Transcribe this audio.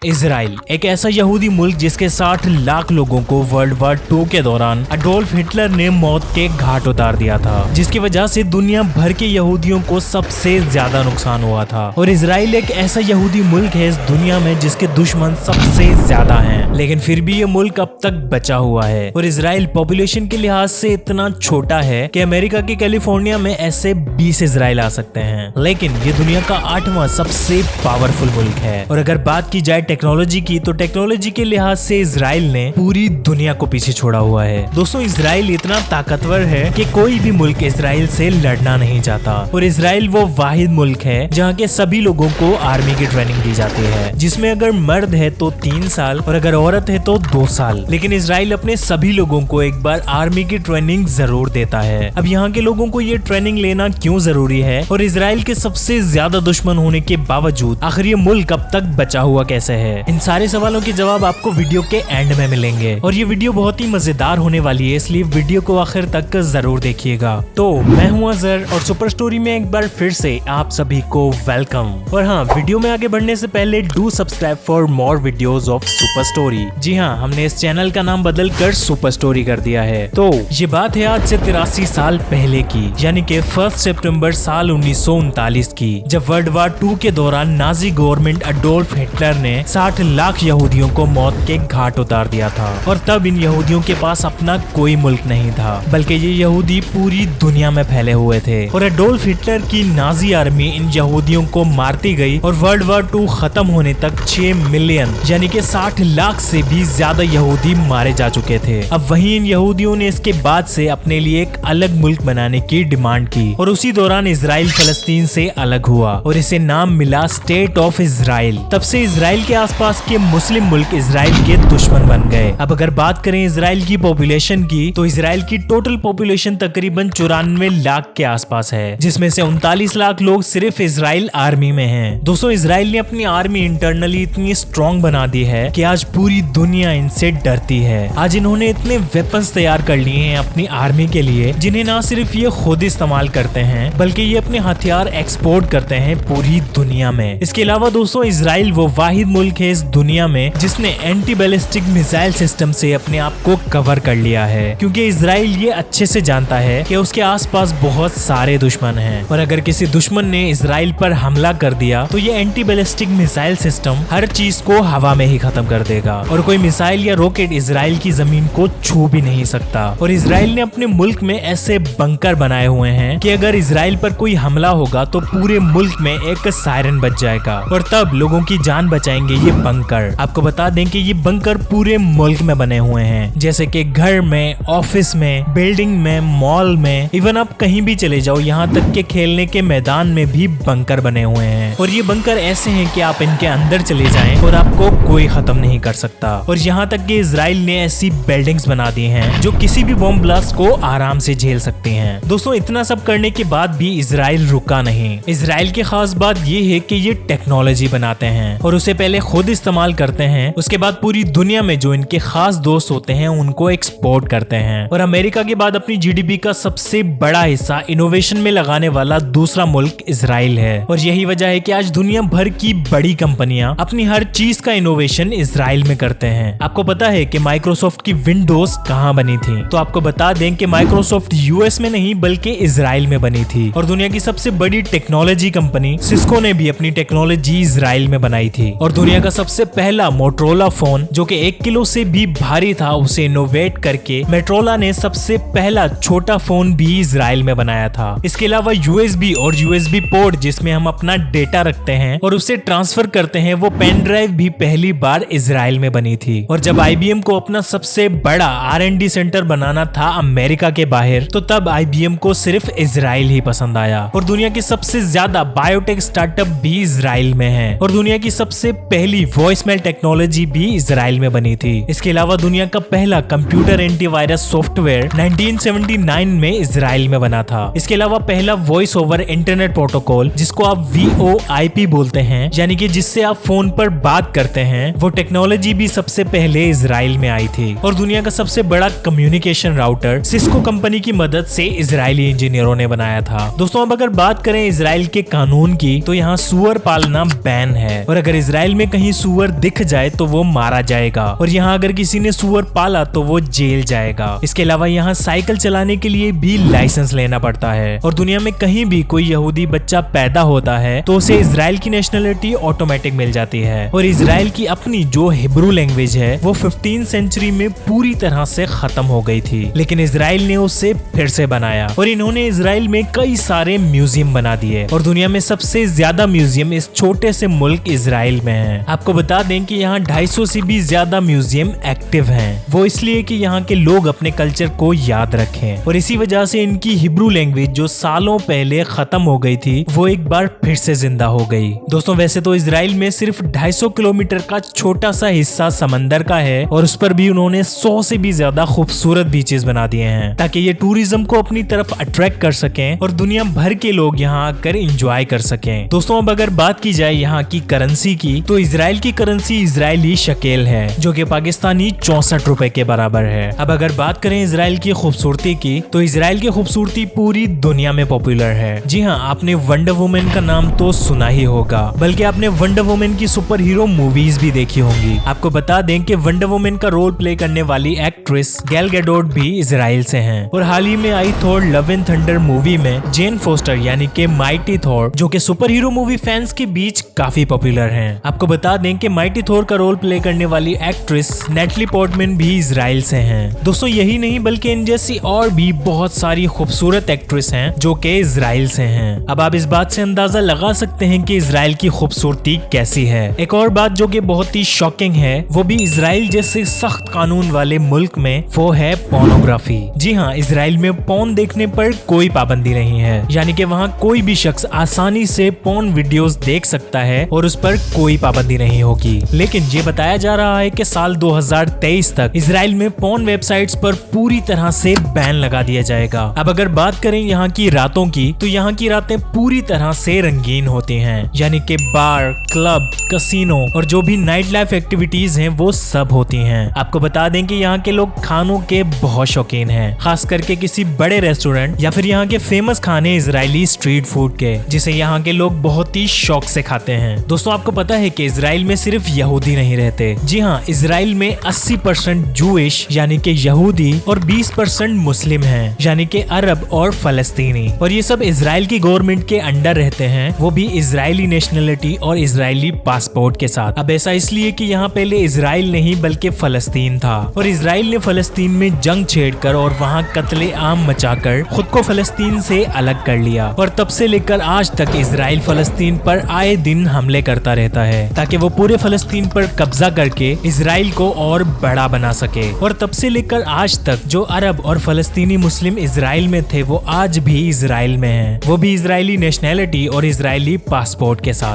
Israel एक ऐसा यहूदी मुल्क जिसके 60 लाख लोगों को वर्ल्ड वॉर 2 के दौरान अडोल्फ हिटलर ने मौत के घाट उतार दिया था, जिसकी वजह से दुनिया भर के यहूदियों को सबसे ज्यादा नुकसान हुआ था। और इजराइल एक ऐसा यहूदी मुल्क है इस दुनिया में जिसके दुश्मन सबसे ज्यादा हैं, लेकिन फिर भी ये मुल्क अब तक बचा हुआ है। और इजराइल पॉपुलेशन के लिहाज से इतना छोटा है कि अमेरिका के कैलिफोर्निया में ऐसे 20 इजराइल आ सकते हैं, लेकिन ये दुनिया का 8वां सबसे पावरफुल मुल्क है। और अगर बात की जाए टेक्नोलॉजी की, तो टेक्नोलॉजी के लिहाज से इजराइल ने पूरी दुनिया को पीछे छोड़ा हुआ है। दोस्तों, इजराइल इतना ताकतवर है कि कोई भी मुल्क इजराइल से लड़ना नहीं चाहता। और इजराइल वो वाहिद मुल्क है जहाँ के सभी लोगों को आर्मी की ट्रेनिंग दी जाती है, जिसमें अगर मर्द है तो 3 साल और अगर औरत है तो 2 साल। लेकिन इजराइल अपने सभी लोगों को एक बार आर्मी की ट्रेनिंग जरूर देता है। अब यहाँ के लोगों को ये ट्रेनिंग लेना क्यों जरूरी है, और इजराइल के सबसे ज्यादा दुश्मन होने के बावजूद आखिर ये मुल्क अब तक बचा हुआ कैसे है, इन सारे सवालों के जवाब आपको वीडियो के एंड में मिलेंगे। और ये वीडियो बहुत ही मजेदार होने वाली है, इसलिए वीडियो को आखिर तक जरूर देखिएगा। तो मैं हूं अजहर और सुपर स्टोरी में एक बार फिर से आप सभी को वेलकम। और हाँ, वीडियो में आगे बढ़ने से पहले do subscribe for more videos of Super Story. जी हाँ, हमने इस चैनल का नाम बदल कर सुपर स्टोरी कर दिया है। तो ये बात है आज से 83 साल पहले की, यानी कि 1 सितंबर साल 1939 की, जब वर्ल्ड वॉर 2 के दौरान नाजी गवर्नमेंट अडोल्फ हिटलर ने 60 लाख यहूदियों को मौत के घाट उतार दिया था। और तब इन यहूदियों के पास अपना कोई मुल्क नहीं था, बल्कि ये यहूदी पूरी दुनिया में फैले हुए थे। और अडोल्फ हिटलर की नाजी आर्मी इन यहूदियों को मारती गई और वर्ल्ड वॉर 2 खत्म होने तक 6 मिलियन यानी कि 60 लाख से भी ज्यादा यहूदी मारे जा चुके थे। अब वहीं इन यहूदियों ने इसके बाद से अपने लिए एक अलग मुल्क बनाने की डिमांड की, और उसी दौरान इजराइल फलस्तीन से अलग हुआ और इसे नाम मिला स्टेट ऑफ इजराइल। तब से इजराइल के आसपास के मुस्लिम मुल्क इजराइल के दुश्मन बन गए। अब अगर बात करें इजराइल की पॉपुलेशन की, तो इजराइल की टोटल पॉपुलेशन तकरीबन 94 लाख के आसपास है, जिसमें से 39 लाख लोग सिर्फ इजराइल आर्मी में हैं। दोस्तों, इजराइल ने अपनी आर्मी इंटरनली इतनी स्ट्रॉन्ग बना दी है कि आज पूरी दुनिया इनसे डरती है। आज इन्होंने इतने वेपन्स तैयार कर लिए हैं अपनी आर्मी के लिए, जिन्हें ना सिर्फ ये खुद इस्तेमाल करते हैं, बल्कि ये अपने हथियार एक्सपोर्ट करते हैं पूरी दुनिया में। इसके अलावा दोस्तों, इजराइल वो वाहिद मुल्क है इस दुनिया में जिसने एंटी बैलिस्टिक मिसाइल सिस्टम से अपने आप को कवर कर लिया है, क्योंकि इजराइल ये अच्छे से जानता है कि उसके आसपास बहुत सारे दुश्मन हैं, और अगर किसी दुश्मन ने इजराइल पर हमला कर दिया तो ये एंटी बैलिस्टिक मिसाइल सिस्टम हर चीज को हवा में ही खत्म कर देगा, और कोई मिसाइल या रॉकेट इजराइल की जमीन को छू भी नहीं सकता। और इजराइल ने अपने मुल्क में ऐसे बंकर बनाए हुए हैं कि अगर इजराइल पर कोई हमला होगा तो पूरे मुल्क में एक सायरन बज जाएगा, और तब लोगों की जान बचाएंगे ये बंकर। आपको बता दें कि ये बंकर पूरे मुल्क में बने हुए हैं, जैसे कि घर में, ऑफिस में, बिल्डिंग में, मॉल में, इवन आप कहीं भी चले जाओ, यहाँ तक के खेलने के मैदान में भी बंकर बने हुए हैं। और ये बंकर ऐसे हैं कि आप इनके अंदर चले जाएं और आपको कोई खत्म नहीं कर सकता। और यहाँ तक कि इजराइल ने ऐसी बिल्डिंग्स बना दी हैं जो किसी भी बॉम्ब ब्लास्ट को आराम से झेल सकती हैं। दोस्तों, इतना सब करने के बाद भी इजराइल रुका नहीं। इजराइल की खास बात ये है कि ये टेक्नोलॉजी बनाते हैं और उसे पहले खुद इस्तेमाल करते हैं, उसके बाद पूरी दुनिया में जो इनके खास दोस्त होते हैं उनको एक्सपोर्ट करते हैं। और अमेरिका के बाद अपनी जीडीपी का सबसे बड़ा हिस्सा इनोवेशन में लगाने वाला दूसरा मुल्क इजराइल है। और यही वजह है कि आज दुनिया भर की बड़ी कंपनियां अपनी हर चीज का इनोवेशन इजराइल में करते हैं। आपको पता है कि माइक्रोसॉफ्ट की विंडोज कहाँ बनी थी? तो आपको बता दें कि माइक्रोसॉफ्ट यूएस में नहीं बल्कि इजराइल में बनी थी। और दुनिया की सबसे बड़ी टेक्नोलॉजी कंपनी सिस्को ने भी अपनी टेक्नोलॉजी इजराइल में बनाई थी। और दुनिया का सबसे पहला मोटरोला फोन जो कि 1 किलो से भी भारी था, उसे इनोवेट करके मेट्रोला ने सबसे पहला छोटा फोन भी इजराइल में बनाया था। इसके अलावा यूएसबी और यूएसबी पोर्ट जिसमें हम अपना डेटा रखते हैं और उसे ट्रांसफर करते हैं, वो पेन ड्राइव भी पहली बार इजराइल में बनी थी। और जब आईबीएम को अपना सबसे बड़ा R&D सेंटर बनाना था अमेरिका के बाहर, तो तब आईबीएम को सिर्फ इजराइल ही पसंद आया। और दुनिया की सबसे ज्यादा बायोटेक स्टार्टअप भी इजराइल में है, और दुनिया की सबसे पहली वॉइसमेल टेक्नोलॉजी भी इजराइल में बनी थी। इसके अलावा दुनिया का पहला कंप्यूटर एंटीवायरस सॉफ्टवेयर 1979 में इजराइल में बना था। इसके अलावा पहला वॉइस ओवर इंटरनेट प्रोटोकॉल जिसको आप VoIP बोलते हैं, यानी कि जिससे आप फोन पर बात करते हैं, वो टेक्नोलॉजी भी सबसे पहले इजराइल में आई थी। और दुनिया का सबसे बड़ा कम्युनिकेशन राउटर सिस्को कंपनी की मदद से इजरायली इंजीनियरों ने बनाया था। दोस्तों, अब अगर बात करें इजराइल के कानून की, तो यहाँ सुअर पालना बैन है। और अगर इजराइल में में कहीं सुअर दिख जाए तो वो मारा जाएगा और यहाँ अगर किसी ने सुअर पाला तो वो जेल जाएगा। इसके अलावा यहाँ साइकिल चलाने के लिए भी लाइसेंस लेना पड़ता है और दुनिया में कहीं भी कोई यहूदी बच्चा पैदा होता है तो उसे इजराइल की नेशनलिटी ऑटोमेटिक मिल जाती है। और इजराइल की अपनी जो हिब्रू लैंग्वेज है वो 15वीं सेंचुरी में पूरी तरह से खत्म हो गई थी, लेकिन इजराइल ने उसे फिर से बनाया और इन्होंने इजराइल में कई सारे म्यूजियम बना दिए और दुनिया में सबसे ज्यादा म्यूजियम इस छोटे से मुल्क इजराइल में है। आपको बता दें कि यहाँ 250 से भी ज्यादा म्यूजियम एक्टिव हैं। वो इसलिए कि यहाँ के लोग अपने कल्चर को याद रखें और इसी वजह से इनकी हिब्रू लैंग्वेज जो सालों पहले खत्म हो गई थी वो एक बार फिर से जिंदा हो गई। दोस्तों वैसे तो इजराइल में सिर्फ 250 किलोमीटर का छोटा सा हिस्सा समंदर का है और उस पर भी उन्होंने 100 से भी ज्यादा खूबसूरत बीचेस बना दिए हैं ताकि ये टूरिज्म को अपनी तरफ अट्रैक्ट कर सकें और दुनिया भर के लोग यहाँ आकर एंजॉय कर सकें। दोस्तों अब अगर बात की जाए यहाँ की करेंसी की तो इजराइल की करेंसी इजरायली शकेल है जो कि पाकिस्तानी 64 रुपए के बराबर है। अब अगर बात करें इजराइल की खूबसूरती की तो इजराइल की खूबसूरती पूरी दुनिया में पॉपुलर है। जी हाँ, आपने वंडर वुमन का नाम तो सुना ही होगा, बल्कि आपने वंडर वुमन की सुपर हीरो मूवीज भी देखी होंगी। आपको बता दें कि वंडर वुमन का रोल प्ले करने वाली एक्ट्रेस गैल गैडोट भी इजराइल से हैं और हाल ही में आई Thor Love and Thunder movie में जेन फोस्टर यानी कि माइटी थॉर जो कि सुपर हीरो मूवी फैंस के बीच काफी पॉपुलर हैं। आपको बता दें कि माइटी थॉर का रोल प्ले करने वाली एक्ट्रेस नेटली पोर्टमैन भी इजराइल से हैं। दोस्तों यही नहीं बल्कि इन जैसी और भी बहुत सारी खूबसूरत एक्ट्रेस हैं जो कि इजराइल से हैं। अब आप इस बात से अंदाजा लगा सकते हैं कि इजराइल की खूबसूरती कैसी है। एक और बात जो कि बहुत ही शॉकिंग है वो भी इजराइल जैसे सख्त कानून वाले मुल्क में, वो है पोर्नोग्राफी। जी हाँ, इजराइल में पोर्न देखने पर कोई पाबंदी नहीं है, यानी कि वहाँ कोई भी शख्स आसानी से पोर्न वीडियोस देख सकता है और उस पर कोई पाबंदी नहीं होगी। लेकिन ये बताया जा रहा है कि साल 2023 तक इजराइल में पोर्न वेबसाइट्स पर पूरी तरह से बैन लगा दिया जाएगा। अब अगर बात करें यहाँ की रातों की तो यहाँ की रातें पूरी तरह से रंगीन होती हैं, यानी कि बार, क्लब, कसिनो और जो भी नाइट लाइफ एक्टिविटीज हैं वो सब होती हैं। आपको बता दें कि यहाँ के लोग खानों के बहुत शौकीन हैं, खास करके किसी बड़े रेस्टोरेंट या फिर यहाँ के फेमस खाने इजरायली स्ट्रीट फूड के, जिसे यहाँ के लोग बहुत ही शौक से खाते हैं। दोस्तों आपको पता है कि इजराइल में सिर्फ यहूदी नहीं रहते। जी हाँ, इजराइल में 80% जूइश यानी कि यहूदी और 20% मुस्लिम हैं, यानी कि अरब और फलस्तीनी, और ये सब इजराइल की गवर्नमेंट के अंडर रहते हैं, वो भी इजरायली नेशनलिटी और इजरायली पासपोर्ट के साथ। अब ऐसा इसलिए कि यहाँ पहले इजराइल नहीं बल्कि फलस्तीन था और इजराइल ने फलस्तीन में जंग छेड़कर और वहाँ कत्ले आम मचाकर खुद को फलस्तीन से अलग कर लिया और तब से लेकर आज तक इजराइल फलस्तीन पर आए दिन हमले करता रहता है ताकि वो पूरे फलस्तीन पर कब्जा करके इजराइल को और बड़ा बना सके। और तब से लेकर आज तक जो अरब और फलस्तीनी मुस्लिम इजराइल में थे वो आज भी इजराइल में हैं, वो भी इजरायली नेशनलिटी और इजरायली पासपोर्ट के साथ।